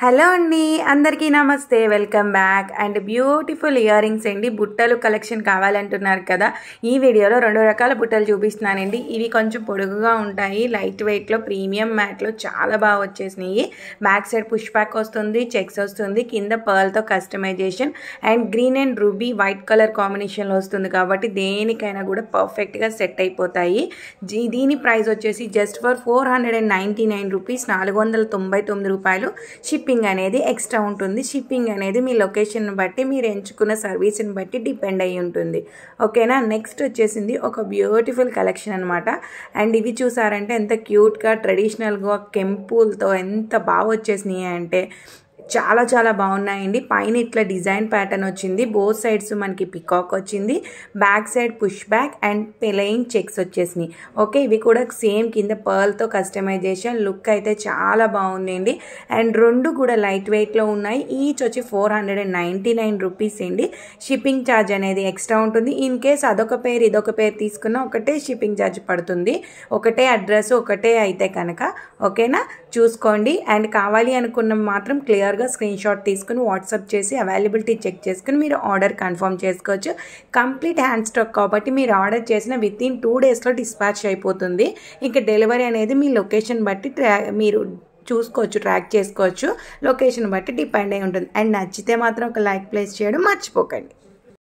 Hello అండి, అందరికీ నమస్తే. Welcome back. And beautiful ear rings అండి. బుట్టలు కలెక్షన్ కావాలంటున్నారు కదా, ఈ వీడియోలో 2 రకాల బుట్టలు చూపిస్తున్నానండి. ఇవి కొంచెం పొడుగుగా ఉంటాయి, లైట్ వెయిట్లో ప్రీమియం మ్యాట్లో చాలా బాగా వచ్చేసినాయి. బ్యాక్ సైడ్ పుష్ బ్యాక్ వస్తుంది, చెక్స్ వస్తుంది, కింద పర్ల్తో customization and green and ruby white colour కాంబినేషన్లో వస్తుంది కాబట్టి దేనికైనా కూడా పర్ఫెక్ట్గా సెట్ అయిపోతాయి. దీని ప్రైస్ వచ్చేసి జస్ట్ ఫర్ 499 రూపీస్, 499 రూపాయలు. షిప్పింగ్ అనేది ఎక్స్ట్రా ఉంటుంది. షిప్పింగ్ అనేది మీ లొకేషన్ బట్టి, మీరు ఎంచుకున్న సర్వీస్ని బట్టి డిపెండ్ అయ్యి ఉంటుంది. ఓకేనా. నెక్స్ట్ వచ్చేసింది ఒక బ్యూటిఫుల్ కలెక్షన్ అనమాట. అండ్ ఇవి చూసారంటే ఎంత క్యూట్గా ట్రెడిషనల్గా కెంపుల్తో ఎంత బాగా వచ్చేసినాయి అంటే చాలా చాలా బాగున్నాయండి. పైన ఇట్లా డిజైన్ ప్యాటర్న్ వచ్చింది, బోత్ సైడ్స్ మనకి పికాక్ వచ్చింది, back side push back and plain checks వచ్చేసినాయి. ఓకే, ఇవి కూడా సేమ్ కింద పర్ల్తో కస్టమైజేషన్. లుక్ అయితే చాలా బాగుందండి. అండ్ రెండు కూడా లైట్ వెయిట్లో ఉన్నాయి. ఈచ్ వచ్చి 499 రూపీస్ అండి. షిప్పింగ్ ఛార్జ్ అనేది ఎక్స్ట్రా ఉంటుంది. ఇన్ కేస్ అదొక పేరు ఇదొక పేరు తీసుకున్నా ఒకటే షిప్పింగ్ ఛార్జ్ పడుతుంది, ఒకటే అడ్రస్ ఒకటే అయితే కనుక. ఓకేనా, చూసుకోండి. అండ్ కావాలి అనుకున్న మాత్రం క్లియర్గా స్క్రీన్ షాట్ తీసుకుని వాట్సాప్ చేసి అవైలబిలిటీ చెక్ చేసుకుని మీరు ఆర్డర్ కన్ఫర్మ్ చేసుకోవచ్చు. కంప్లీట్ హ్యాండ్ స్టాక్ కాబట్టి మీరు ఆర్డర్ చేసిన వితిన్ 2 డేస్లో డిస్పాచ్ అయిపోతుంది. ఇక డెలివరీ అనేది మీ లొకేషన్ బట్టి మీరు చూసుకోవచ్చు, ట్రాక్ చేసుకోవచ్చు. లొకేషన్ బట్టి డిపెండ్ అయి ఉంటుంది. అండ్ నచ్చితే మాత్రం ఒక లైక్ ప్లేస్ చేయడం మర్చిపోకండి.